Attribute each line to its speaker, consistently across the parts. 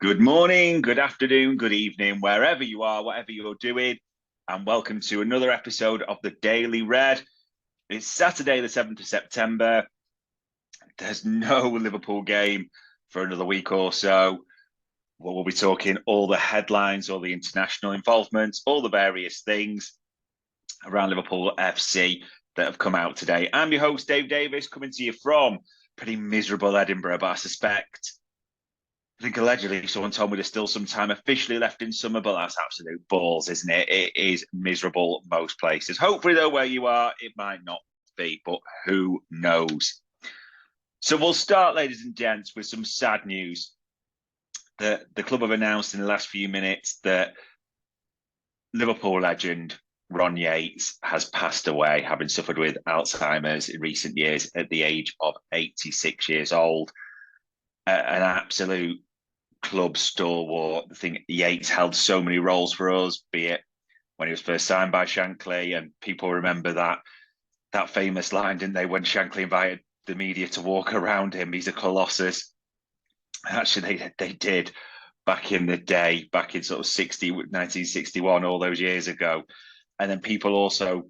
Speaker 1: Good morning, good afternoon, good evening, wherever you are, whatever you're doing, and welcome to another episode of the Daily Red. It's Saturday, the 7th of September. There's no Liverpool game for another week or so. Well, we'll be talking all the headlines, all the international involvements, all the various things around Liverpool FC that have come out today. I'm your host, Dave Davis, coming to you from pretty miserable Edinburgh, but I think allegedly someone told me there's still some time officially left in summer, but that's absolute balls, isn't it? It is miserable most places. Hopefully, though, where you are, it might not be, but who knows? So we'll start, ladies and gents, with some sad news. The club have announced in the last few minutes that Liverpool legend Ron Yates has passed away, having suffered with Alzheimer's in recent years at the age of 86 years old. An absolute club stalwart. I think Yates held so many roles for us, be it when he was first signed by Shankly, and people remember that famous line, didn't they, when Shankly invited the media to walk around him? He's a colossus. Actually, they did back in the day, back in sort of 1961, all those years ago. And then people also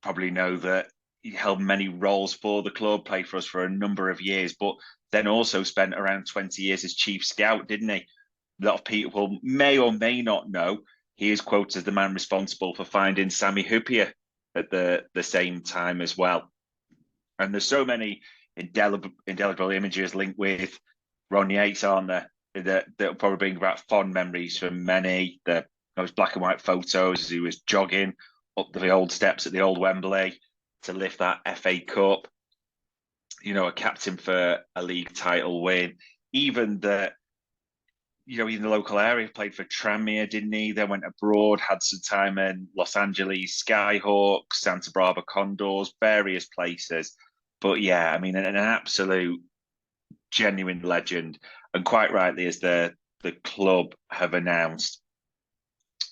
Speaker 1: probably know that he held many roles for the club, played for us for a number of years, but then also spent around 20 years as chief scout, didn't he? A lot of people may or may not know he is quoted as the man responsible for finding Sami Hyypiä at the same time as well. And there's so many indelible images linked with Ron Yates, aren't there? That'll probably bring back fond memories from many. Those black and white photos as he was jogging up the old steps at the old Wembley to lift that FA Cup. You know, a captain for a league title win. Even in the local area, played for Tranmere, didn't he? Then went abroad, had some time in Los Angeles Skyhawks, Santa Barbara Condors, various places. But yeah, I mean, an absolute genuine legend. And quite rightly, as the club have announced,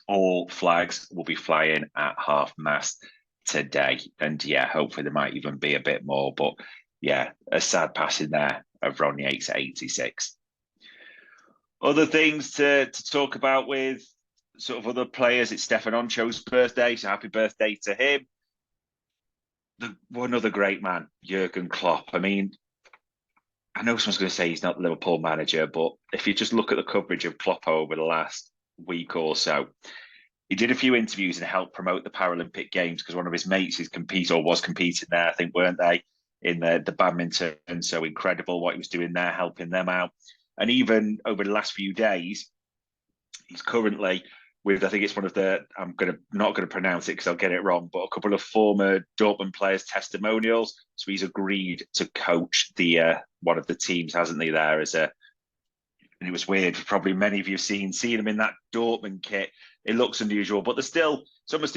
Speaker 1: all flags will be flying at half-mast today. And yeah, hopefully there might even be a bit more. But yeah, a sad passing there of Ron Yates at 86. Other things to talk about with sort of other players. It's Stefan Oncho's birthday, so happy birthday to him. One other great man, Jurgen Klopp. I mean, I know someone's going to say he's not the Liverpool manager, but if you just look at the coverage of Klopp over the last week or so, he did a few interviews and helped promote the Paralympic Games because one of his mates was competing there, I think, weren't they, in the badminton. So incredible what he was doing there, helping them out. And even over the last few days, he's currently with, I think it's one of the, not going to pronounce it because I'll get it wrong, but a couple of former Dortmund players' testimonials. So he's agreed to coach the one of the teams, hasn't he, there and it was weird. Probably many of you have seen him in that Dortmund kit. It looks unusual, but there's still, it's almost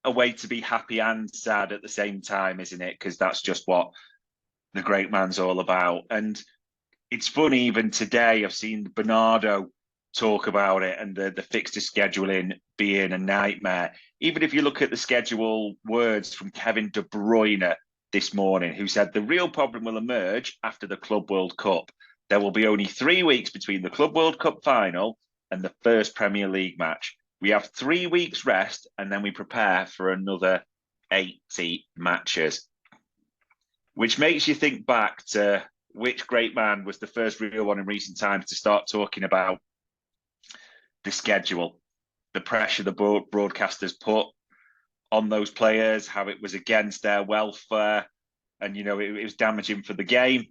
Speaker 1: a way to be happy and sad at the same time, isn't it? Because that's just what the great man's all about. And it's funny, even today, I've seen Bernardo talk about it and the fixture scheduling being a nightmare. Even if you look at the schedule words from Kevin De Bruyne this morning, who said the real problem will emerge after the Club World Cup. There will be only 3 weeks between the Club World Cup final and the first Premier League match. We have 3 weeks rest and then we prepare for another 80 matches. Which makes you think back to which great man was the first real one in recent times to start talking about the schedule, the pressure the broadcasters put on those players, how it was against their welfare, and, it was damaging for the game.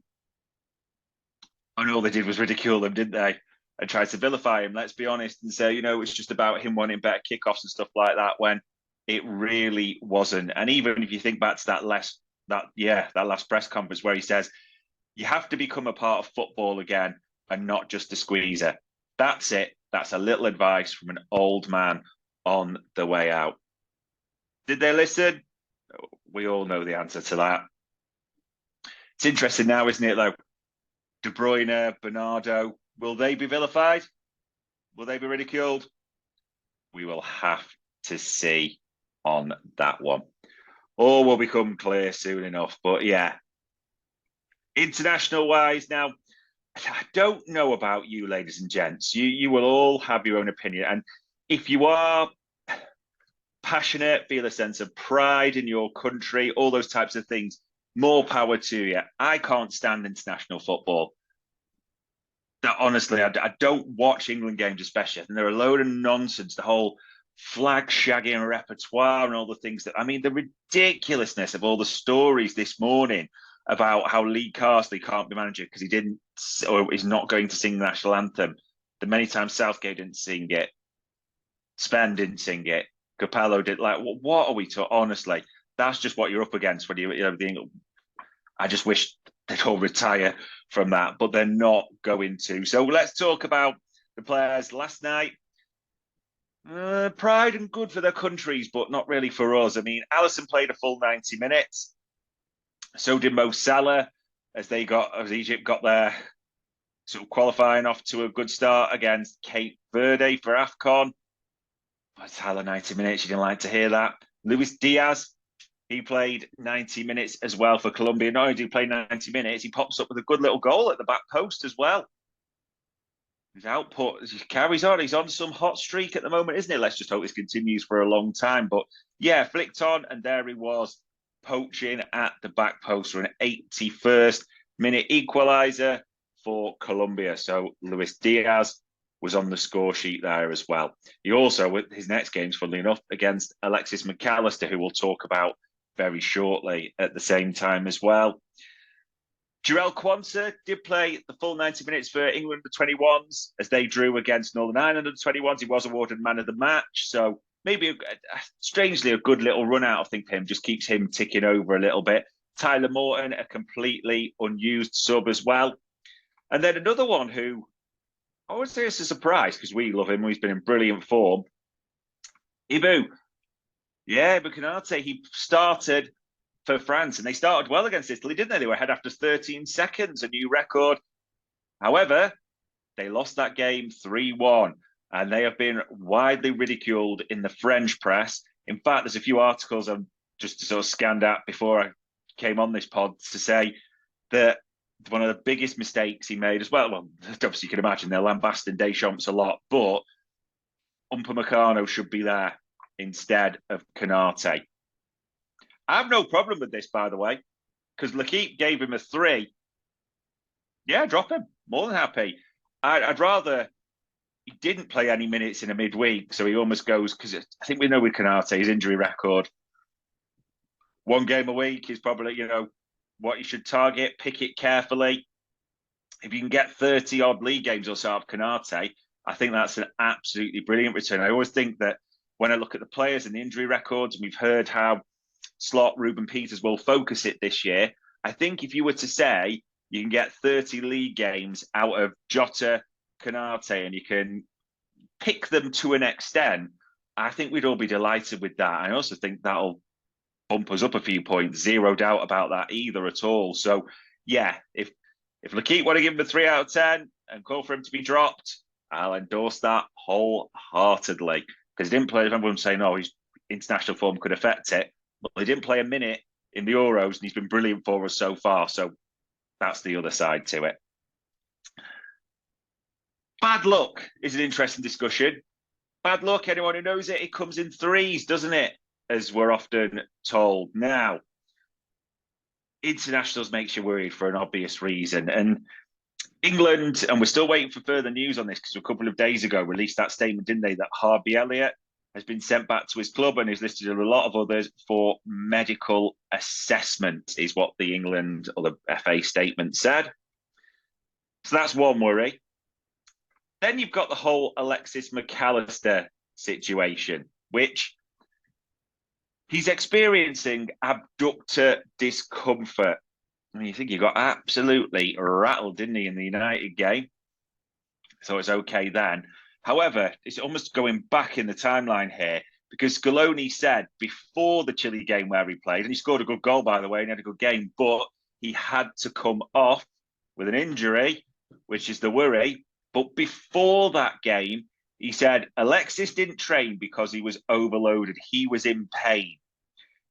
Speaker 1: And all they did was ridicule them, didn't they? And try to vilify him, let's be honest, and say, it's just about him wanting better kickoffs and stuff like that, when it really wasn't. And even if you think back to that last press conference where he says, you have to become a part of football again and not just a squeezer. That's it. That's a little advice from an old man on the way out. Did they listen? We all know the answer to that. It's interesting now, isn't it, though? De Bruyne, Bernardo, will they be vilified? Will they be ridiculed? We will have to see on that one. All will become clear soon enough. But yeah, international-wise now, I don't know about you, ladies and gents. You will all have your own opinion. And if you are passionate, feel a sense of pride in your country, all those types of things, more power to you. I can't stand international football. That honestly, I don't watch England games, especially. I think they're a load of nonsense. The whole flag shagging repertoire and all the things that, I mean, the ridiculousness of all the stories this morning about how Lee Carsley can't be manager because he didn't or is not going to sing the national anthem. The many times Southgate didn't sing it, Spen didn't sing it, Capello did. Like, what are we talking? Honestly, that's just what you're up against when you know the. I just wish they'd all retire from that, but they're not going to. So let's talk about the players last night. Pride and good for their countries, but not really for us. I mean, Alisson played a full 90 minutes. So did Mo Salah, as Egypt got their sort of qualifying off to a good start against Cape Verde for AFCON. But Salah 90 minutes, you didn't like to hear that. Luis Diaz, he played 90 minutes as well for Colombia. Not only did he play 90 minutes, he pops up with a good little goal at the back post as well. His output he carries on. He's on some hot streak at the moment, isn't he? Let's just hope this continues for a long time. But yeah, flicked on, and there he was, poaching at the back post for an 81st minute equaliser for Colombia. So Luis Diaz was on the score sheet there as well. He also, with his next games, funnily enough, against Alexis Mac Allister, who we'll talk about very shortly at the same time as well. Jarell Quansah did play the full 90 minutes for England the 21s as they drew against Northern Ireland under 21s. He was awarded man of the match. So maybe, strangely, a good little run out, I think, for him. Just keeps him ticking over a little bit. Tyler Morton, a completely unused sub as well. And then another one who, I would say it's a surprise because we love him. He's been in brilliant form. Ibu. Yeah, Ibu Konate. He started for France, and they started well against Italy, didn't they? They were ahead after 13 seconds, a new record. However, they lost that game 3-1, and they have been widely ridiculed in the French press. In fact, there's a few articles I've just sort of scanned at before I came on this pod to say that one of the biggest mistakes he made as well, obviously you can imagine they're lambasting Deschamps a lot, but Upamecano should be there instead of Konate. I have no problem with this, by the way, because L'Équipe gave him a 3. Yeah, drop him. More than happy. I'd rather he didn't play any minutes in a midweek, so he almost goes, because I think we know with Konate, his injury record, 1 game a week is probably, what you should target, pick it carefully. If you can get 30-odd league games or so out of Konate, I think that's an absolutely brilliant return. I always think that when I look at the players and the injury records, and we've heard how Slot, Ruben Peters will focus it this year. I think if you were to say you can get 30 league games out of Jota, Konate, and you can pick them to an extent, I think we'd all be delighted with that. I also think that'll bump us up a few points. Zero doubt about that either at all. So, yeah, if L'Équipe want to give him a 3 out of 10 and call for him to be dropped, I'll endorse that wholeheartedly. Because he didn't play, I remember him saying, his international form could affect it. But he didn't play a minute in the Euros, and he's been brilliant for us so far. So that's the other side to it. Bad luck is an interesting discussion. Bad luck, anyone who knows it, it comes in threes, doesn't it? As we're often told. Now, internationals makes you worried for an obvious reason. And England, and we're still waiting for further news on this because a couple of days ago released that statement, didn't they, that Harvey Elliott has been sent back to his club and is listed with a lot of others for medical assessment, is what the England or the FA statement said. So that's one worry. Then you've got the whole Alexis Mac Allister situation, which he's experiencing abductor discomfort. I mean, you think he got absolutely rattled, didn't he, in the United game? So it's okay then. However, it's almost going back in the timeline here because Scaloni said before the Chile game where he played, and he scored a good goal, by the way, and he had a good game, but he had to come off with an injury, which is the worry. But before that game, he said Alexis didn't train because he was overloaded. He was in pain.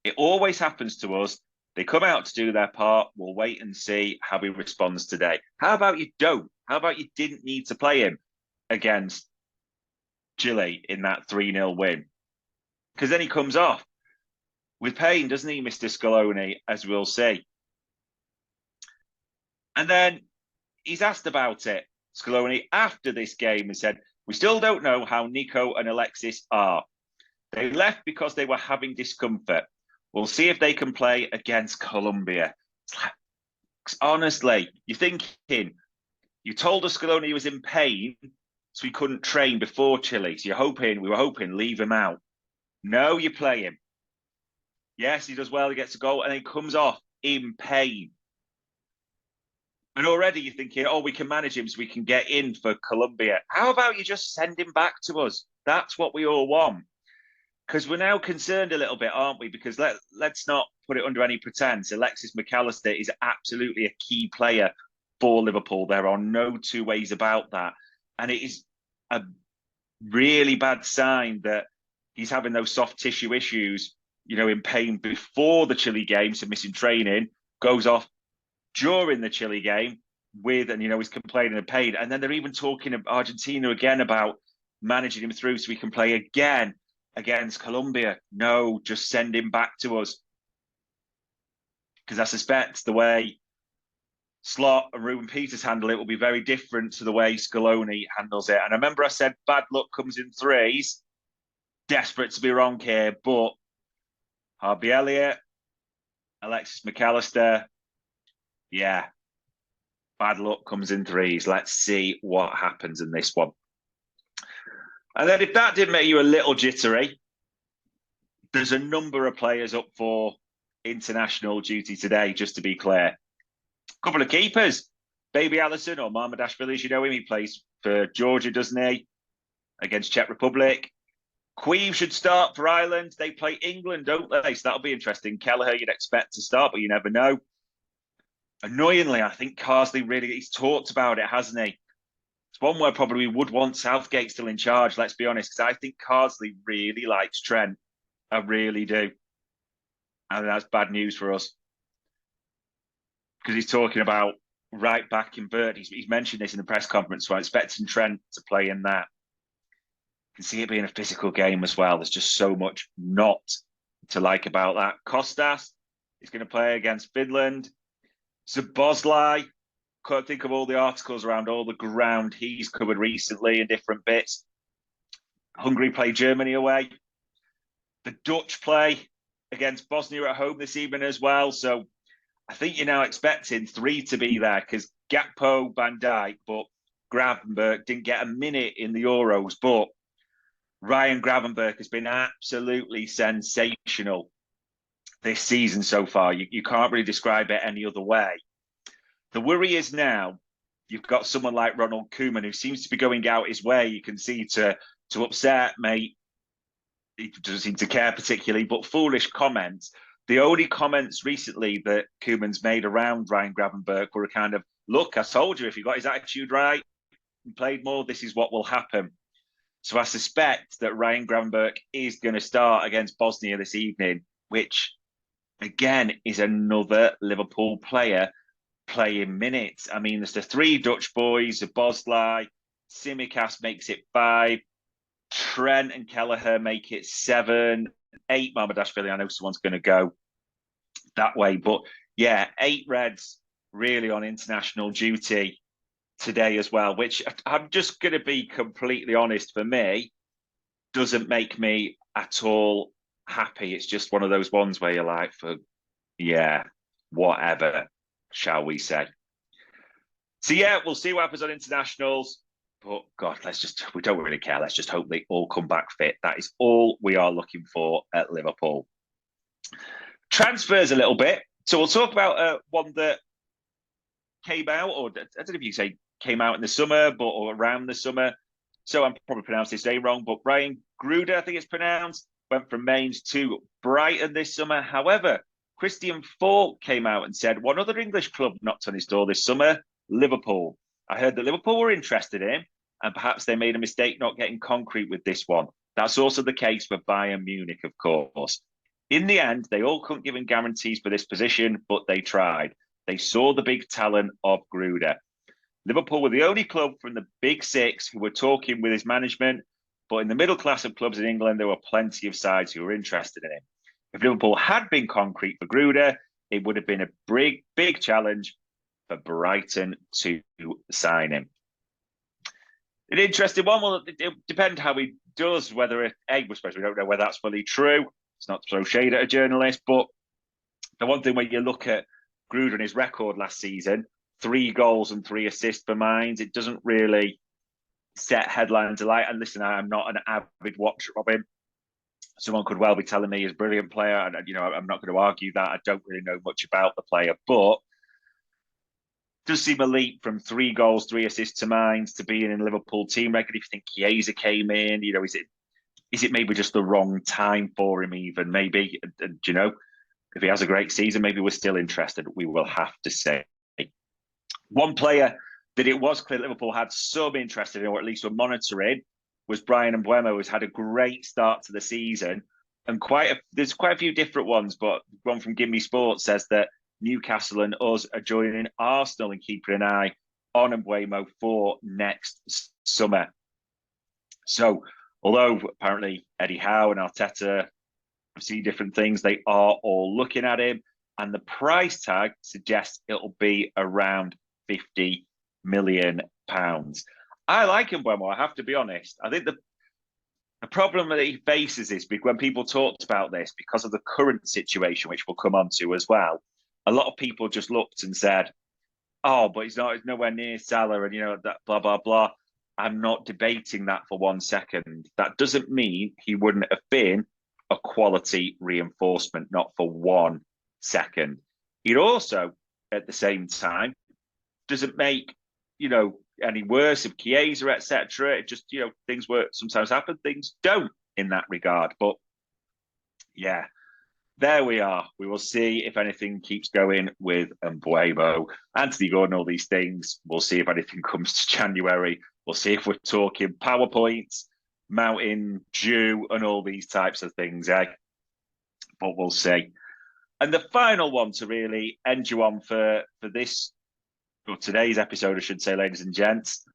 Speaker 1: It always happens to us. They come out to do their part. We'll wait and see how he responds today. How about you don't How about you didn't need to play him against Chile in that 3-0 win? Because then he comes off with pain, doesn't he, Mr. Scaloni, as we'll see. And then he's asked about it, Scaloni, after this game and said, we still don't know how Nico and Alexis are. They left because they were having discomfort. We'll see if they can play against Colombia. Honestly, you're thinking, you told us Scaloni was in pain, so he couldn't train before Chile. So we were hoping, leave him out. No, you play him. Yes, he does well, he gets a goal, and he comes off in pain. And already you're thinking, we can manage him so we can get in for Colombia. How about you just send him back to us? That's what we all want. Because we're now concerned a little bit, aren't we? Because let's not put it under any pretense. Alexis Mac Allister is absolutely a key player for Liverpool. There are no two ways about that. And it is a really bad sign that he's having those soft tissue issues, in pain before the Chile game, so missing training, goes off during the Chile game he's complaining of pain. And then they're even talking of Argentina again about managing him through so he can play again against Colombia. No, just send him back to us. Because I suspect the way Slot and Ruben Peters handle it will be very different to the way Scaloni handles it. And I remember I said bad luck comes in threes. Desperate to be wrong here, but Harvey Elliott, Alexis Mac Allister, yeah, bad luck comes in threes. Let's see what happens in this one. And then if that did make you a little jittery, there's a number of players up for international duty today, just to be clear. A couple of keepers. Baby Allison, or Mamardashvili, as you know him, he plays for Georgia, doesn't he? Against Czech Republic. Queeve should start for Ireland. They play England, don't they? So that'll be interesting. Kelleher, you'd expect to start, but you never know. Annoyingly, I think Carsley he's talked about it, hasn't he? It's one where probably we would want Southgate still in charge, let's be honest, because I think Carsley really likes Trent. I really do. And that's bad news for us. Because he's talking about right back in Burt. He's mentioned this in the press conference, so I'm expecting Trent to play in that. You can see it being a physical game as well. There's just so much not to like about that. Kostas is going to play against Finland. Szoboszlai, can't think of all the articles around all the ground he's covered recently in different bits. Hungary play Germany away. The Dutch play against Bosnia at home this evening as well. So I think you're now expecting 3 to be there because Gakpo, Van Dijk, but Gravenberch didn't get a minute in the Euros. But Ryan Gravenberch has been absolutely sensational this season so far. You can't really describe it any other way. The worry is now you've got someone like Ronald Koeman who seems to be going out his way, you can see, to upset, mate. He doesn't seem to care particularly, but foolish comments. The only comments recently that Koeman's made around Ryan Gravenberch were a kind of, look, I told you, if he got his attitude right and played more, this is what will happen. So I suspect that Ryan Gravenberch is going to start against Bosnia this evening, which, again, is another Liverpool player playing minutes. I mean, there's the 3 Dutch boys, Szoboszlai, Tsimikas makes it 5, Trent and Kelleher make it 7, 8 Mamardashvili. I know someone's going to go that way. But yeah, 8 Reds really on international duty today as well, which I'm just going to be completely honest, for me, doesn't make me at all happy. It's just one of those ones where you're like, whatever, shall we say. So yeah, we'll see what happens on internationals. But God, we don't really care. Let's just hope they all come back fit. That is all we are looking for at Liverpool. Transfers a little bit. So we'll talk about one that came out, or I don't know if you say came out in the summer, or around the summer. So I'm probably pronouncing his name wrong, but Brian Gruder, I think it's pronounced, went from Mainz to Brighton this summer. However, Christian Falk came out and said one other English club knocked on his door this summer, Liverpool. I heard that Liverpool were interested in him, and perhaps they made a mistake not getting concrete with this one. That's also the case for Bayern Munich, of course. In the end, they all couldn't give him guarantees for this position, but they tried. They saw the big talent of Gruder. Liverpool were the only club from the Big Six who were talking with his management, but in the middle class of clubs in England, there were plenty of sides who were interested in him. If Liverpool had been concrete for Gruder, it would have been a big challenge for Brighton to sign him. An interesting one. Well, it depends how he does, whether we don't know whether that's fully true. It's not to throw shade at a journalist, but the one thing when you look at Gruder and his record last season, 3 goals and 3 assists for Mainz, it doesn't really set headlines alight. And listen, I'm not an avid watcher of him. Someone could well be telling me he's a brilliant player, and I'm not going to argue that. I don't really know much about the player, but does seem a leap from 3 goals, 3 assists to Mainz to being in a Liverpool team record. If you think Chiesa came in, is it maybe just the wrong time for him? Even maybe, if he has a great season, maybe we're still interested. We will have to say. One player that it was clear Liverpool had some interest in, or at least were monitoring, was Bryan Mbeumo, who's had a great start to the season. And there's quite a few different ones, but one from Gimme Sports says that Newcastle and us are joining Arsenal and keeping an eye on Mbeumo for next summer. So, although apparently Eddie Howe and Arteta see different things, they are all looking at him, and the price tag suggests it'll be around £50 million. I like Mbeumo, I have to be honest. I think the problem that he faces is when people talked about this, because of the current situation, which we'll come on to as well, a lot of people just looked and said, oh, but he's nowhere near Salah, and that blah, blah, blah. I'm not debating that for 1 second. That doesn't mean he wouldn't have been a quality reinforcement, not for 1 second. It also, at the same time, doesn't make, any worse of Chiesa, etc. It just, things sometimes happen, things don't in that regard. But yeah, there we are. We will see if anything keeps going with Mbeumo, Anthony Gordon, all these things. We'll see if anything comes to January. We'll see if we're talking PowerPoints, Mountain Dew, and all these types of things, But we'll see. And the final one to really end you on for this, or today's episode, I should say, ladies and gents,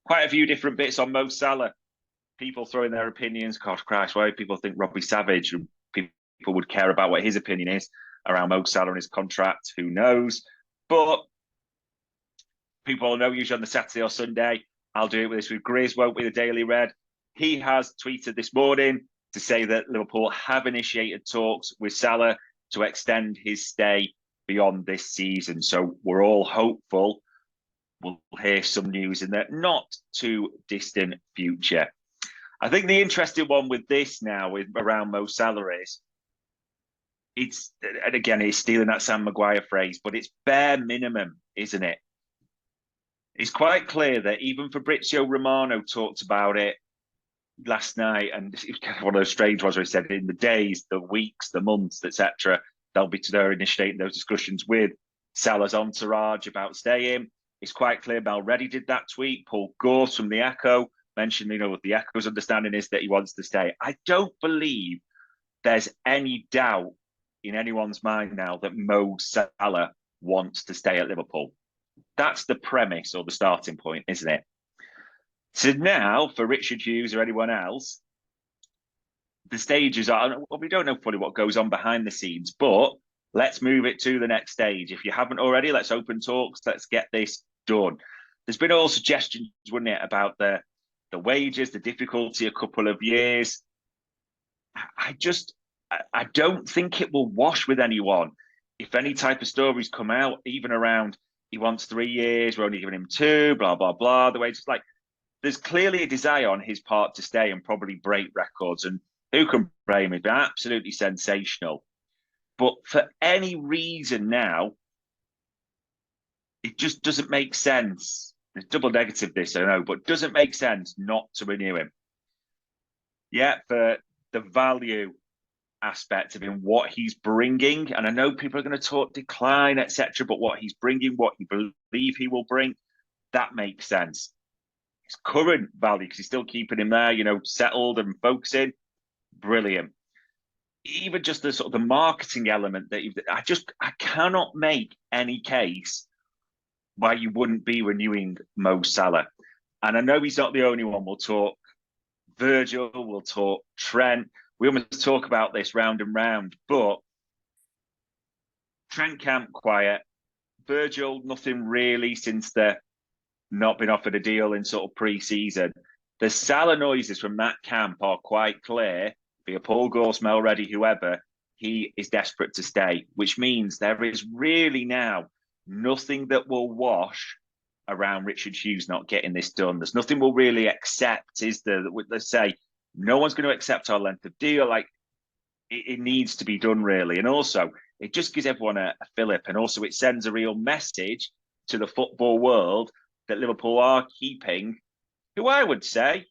Speaker 1: quite a few different bits on Mo Salah. People throwing their opinions. God Christ, why do people think Robbie Savage, people would care about what his opinion is around Mo Salah and his contract? Who knows? But people will know usually on the Saturday or Sunday. I'll do it with Grizz, won't we, the Daily Red. He has tweeted this morning to say that Liverpool have initiated talks with Salah to extend his stay beyond this season. So we're all hopeful we'll hear some news in the not too distant future. I think the interesting one with this now around Mo Salah is, and again, he's stealing that Sam Maguire phrase, but it's bare minimum, isn't it? It's quite clear that even Fabrizio Romano talked about it last night, and it's kind of one of those strange ones where he said in the days, the weeks, the months, etc., they're initiating those discussions with Salah's entourage about staying. It's quite clear Mel Reddy did that tweet. Paul Gorse from The Echo mentioned, what the Echo's understanding is that he wants to stay. I don't believe there's any doubt in anyone's mind now that Mo Salah wants to stay at Liverpool. That's the premise or the starting point, isn't it? So now, for Richard Hughes or anyone else, the stages are, well, we don't know fully what goes on behind the scenes, but let's move it to the next stage. If you haven't already, let's open talks. Let's get this done. There's been all suggestions, wouldn't it, about the wages, the difficulty, a couple of years. I don't think it will wash with anyone. If any type of stories come out, even around he wants 3 years, we're only giving him 2, blah, blah, blah, the wages, there's clearly a desire on his part to stay and probably break records. And who can blame him? He's been absolutely sensational. But for any reason now, it just doesn't make sense. It's double negative, this, I know, but it doesn't make sense not to renew him. Yeah, for the value aspect of him, what he's bringing, and I know people are going to talk decline, etc., but what he's bringing, what you believe he will bring, that makes sense. His current value, because he's still keeping him there, settled and focusing, brilliant. Even just the sort of the marketing element that I cannot make any case why you wouldn't be renewing Mo Salah. And I know he's not the only one. We'll talk Virgil, we'll talk Trent. We almost talk about this round and round, but Trent Camp quiet. Virgil, nothing really since they're not been offered a deal in sort of pre-season. The Salah noises from that camp are quite clear. Be a Paul Gorsmell ready, whoever, he is desperate to stay, which means there is really now nothing that will wash around Richard Hughes not getting this done. There's nothing we'll really accept, is there? Let's say no one's going to accept our length of deal. Like it needs to be done, really. And also, it just gives everyone a fillip. And also, it sends a real message to the football world that Liverpool are keeping, who I would say,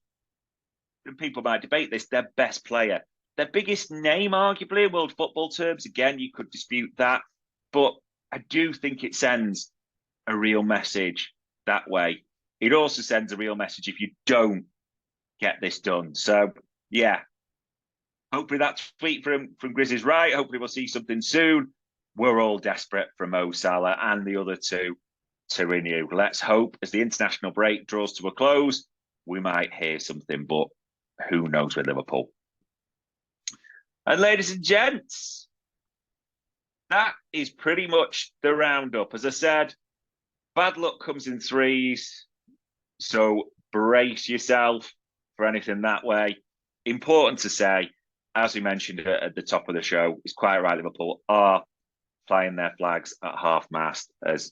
Speaker 1: and people might debate this, their best player. Their biggest name, arguably, in world football terms. Again, you could dispute that. But I do think it sends a real message that way. It also sends a real message if you don't get this done. So, yeah, hopefully that tweet from Grizz is right. Hopefully we'll see something soon. We're all desperate for Mo Salah and the other two to renew. Let's hope as the international break draws to a close, we might hear something, but who knows with Liverpool. And ladies and gents, that is pretty much the roundup. As I said, bad luck comes in threes, so brace yourself for anything that way. Important to say, as we mentioned at the top of the show, it's quite right, Liverpool are flying their flags at half-mast as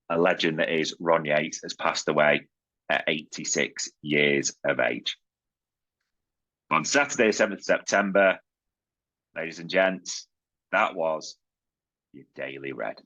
Speaker 1: a legend that is Ron Yates has passed away at 86 years of age. On Saturday, 7th September, ladies and gents, that was your Daily Red.